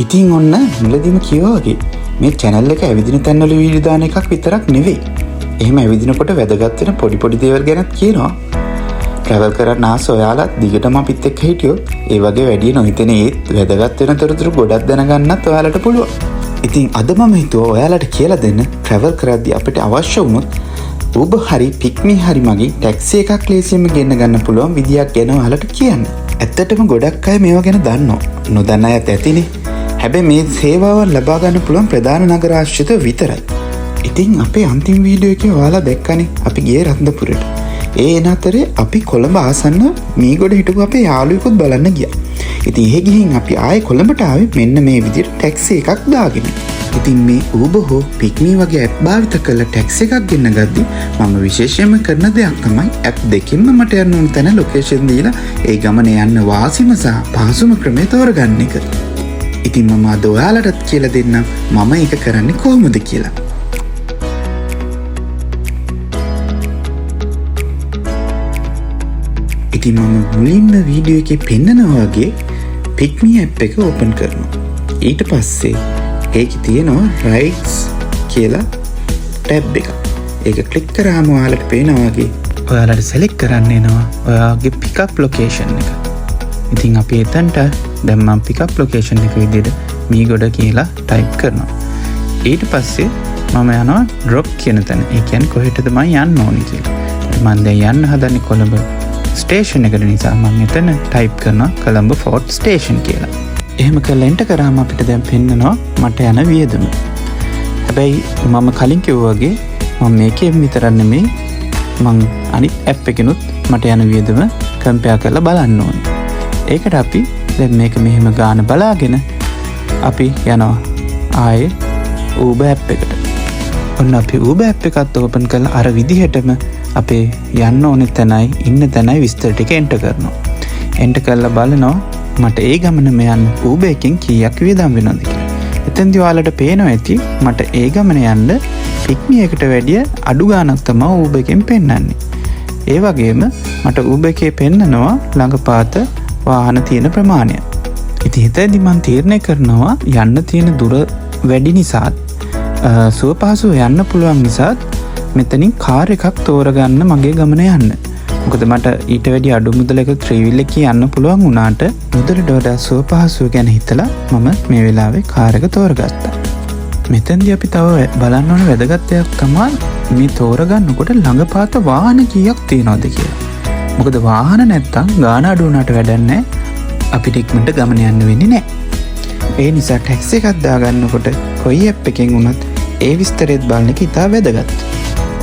ඉතින් ඔන්න මුලදීම කිව්වා වගේ මේ channel එක ඇවිදින තැන්වල වීඩියෝ දාන එකක් විතරක් නෙවෙයි. එහෙම ඇවිදිනකොට වැදගත් වෙන පොඩි දේවල් ගැනත් කියනවා. travel කරන්න ආස ඔයාලා දිගටම අපිත් එක්ක හිටියොත් ඒ වගේ වැඩි නොහිතන ඒත් වැදගත් වෙන තොරතුරු ගොඩක් දැනගන්නත් ඔයාලට පුළුවන්. ඉතින් අද මම හිතුවා ඔයාලට කියලා දෙන්න travel කරද්දී අපිට අවශ්‍ය වුණොත් Uber හරි Pick Me හරි මගේ ටැක්සි එකක් ලේසියෙන්ම ගෙන්න ගන්න පුළුවන් විදියක් ගැන ඔයාලට කියන්න. ඇත්තටම ගොඩක් අය මේවා ගැන දන්නවා. නොදන්න අයත් ඇතිනේ. හැබැයි මේ සේවාවන් ලබා ගන්න පුළුවන් ප්‍රධාන නගර ආශ්‍රිතව විතරයි. ඉතින් අපේ අන්තිම වීඩියෝ එකේ ඔයාලා දැක්කනේ අපි ගියේ රත්නපුරට. ඒ එන අතරේ අපි කොළඹ ආසන්න මීගොඩ හිටපු අපේ යාළුවෙකුත් බලන්න ගියා. ඉතින් එහෙ ගිහින් අපි ආයේ කොළඹට ආවේ මෙන්න මේ විදිහට ටැක්සි එකක් දාගෙන. ඉතින් මේ Uber හෝ Pick Me වගේ ඇප් භාවිත කරලා ටැක්සි එකක් ගෙන්න ගද්දි මම විශේෂයෙන්ම කරන දෙයක් තමයි ඇප් දෙකින්ම මට යන්න ඕන තැන ලොකේෂන් දීලා ඒ ගමන යන්න වාසිම සහ පහසුම ක්‍රමය තෝරගන්න එක. ඉතින් මම අද ඔයාලටත් කියලා දෙන්නම් මම ඒක කරන්නේ කොහොමද කියලා. ඉතින් මම මුලින්ම වීඩියෝ එකේ පෙන්නනවා වගේ Pick Me app එක ඕපන් කරනවා. ඊට පස්සේ ඒකේ තියෙනවා rides කියලා ටැබ් එක. ඒක ක්ලික් කරාම ඔයාලට පේනවා වගේ ඔයාලට select කරන්න එනවා ඔයාගේ pickup location එක. ඉතින් අපි එතනට දැන් මම pickup location එක විදිහට මීගොඩ කියලා type කරනවා. ඊට පස්සේ මම යනවා drop කියන තැන. ඒ කියන්නේ කොහෙටද මම යන්න ඕනේ කියලා. මම දැන් යන්න හදන්නේ කොළඹ ස්ටේෂන් එකට නිසා මම එතන type කරනවා කොළඹ Fort Station කියලා. එහෙම කරලා එන්ටර් කරාම අපිට දැන් පෙන්නනවා මට යන වියදම. හැබැයි මම කලින් කිව්වා වගේ මම මේකේ විතරක් නෙමෙයි මම අනිත් ඇප් එකෙනුත් මට යන වියදම කම්පෙයාර් කරලා බලන්න ඕනේ. ඒකට අපි දැන් මේක මෙහෙම ගාන බලාගෙන අපි යනවා ආයේ Uber app එකට. ඔන්න අපි Uber app එකත් ඕපන් කරලා අර විදිහටම අපේ යන්න ඕනේ තැනයි ඉන්න තැනයි විස්තර ටික එන්ටර් කරනවා. එන්ටර් කරලා බලනවා මට ඒ ගමනම යන්න Uber එකෙන් කීයක් වියදම් වෙනවද කියලා. එතෙන්දී ඔයාලට පේනවා ඇති මට ඒ ගමන යන්න Pick Me එකට වැඩිය අඩු ගාණක් තමයි Uber එකෙන් පෙන්නන්නේ. ඒ වගේම මට Uber එකේ පෙන්නනවා ළඟපාත වාහන තියෙන ප්‍රමාණය. ඉතින් හිතේදී මම තීරණය කරනවා යන්න තියෙන දුර වැඩි නිසාත් සුව පහසුව යන්න පුළුවන් නිසාත් මෙතනින් කාර් එකක් තෝරගන්න මගේ ගමන යන්න. මොකද මට ඊට වැඩි අඩු මුදලක ත්‍රිවිල් එකේ යන්න පුළුවන් වුණාට මුදලට වඩා සුව පහසුව ගැන හිතලා මම මේ වෙලාවේ කාර් එක තෝරගත්තා. මෙතෙන්දී අපි තව බලන්න ඕන වැදගත් දෙයක් තමයි මේ තෝරගන්නකොට ළඟපාත වාහන කීයක් තියෙනවද කියලා. මොකද වාහන නැත්තම් ගාණ අඩු වුණාට වැඩක් නැහැ. අපිට ඉක්මනට ගමන යන්න වෙන්නේ නැහැ. ඒ නිසා ටැක්සි එකක් දාගන්නකොට කොයි ඇප් එකෙන් වුණත් ඒ විස්තරෙත් බලන එක ඉතා වැදගත්.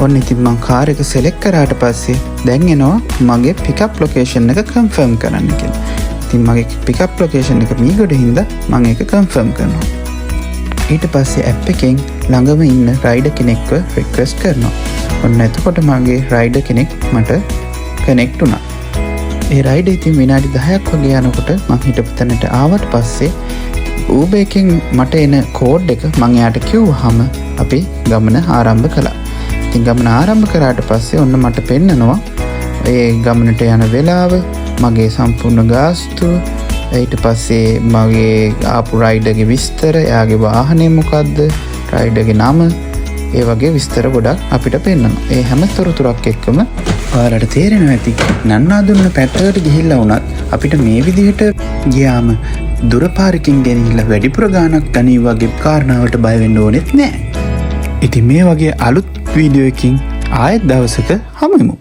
ඔන්න ඉතින් මම කාර් එක select කරාට පස්සේ දැන් එනවා මගේ pickup location එක confirm කරන්න කියලා. ඉතින් මගේ pickup location එක මීගොඩ හින්දා මම ඒක confirm කරනවා. ඊට පස්සේ app එකෙන් ළඟම ඉන්න rider කෙනෙක්ව request කරනවා. ඔන්න එතකොට මගේ rider කෙනෙක් මට connect වුණා. ඒ rider ඉතින් විනාඩි 10ක් වගේ යනකොට මම හිටපු තැනට ආවට පස්සේ Uber එකෙන් මට එන කෝඩ් එක මම එයාට කිව්වහම අපි ගමන ආරම්භ කළා. ඉතින් ගමන ආරම්භ කරාට පස්සේ ඔන්න මට පෙන්නනවා ඒ ගමනට යන වෙලාව, මගේ සම්පූර්ණ ගාස්තුව, ඊට පස්සේ මගේ ආපු රයිඩර්ගේ විස්තර, එයාගේ වාහනේ මොකද්ද, රයිඩර්ගේ නම, ඒ වගේ විස්තර ගොඩක් අපිට පෙන්නනවා. ඒ හැම තොරතුරක් එක්කම ඔයාලට තේරෙනවා ඇති නන්නා දුන්න පැත්තකට ගිහිල්ලා වුණත් අපිට මේ විදිහට ගියාම දුර පාරකින් ගෙනිහිල්ලා වැඩිපුර ගාණක් ගනී වගේ කාරණාවට බය වෙන්න ඕනෙත් නෑ. ඉතින් මේ වගේ අලුත් වීඩියෝ එකකින් ආයෙත් දවසක හමු වෙමු.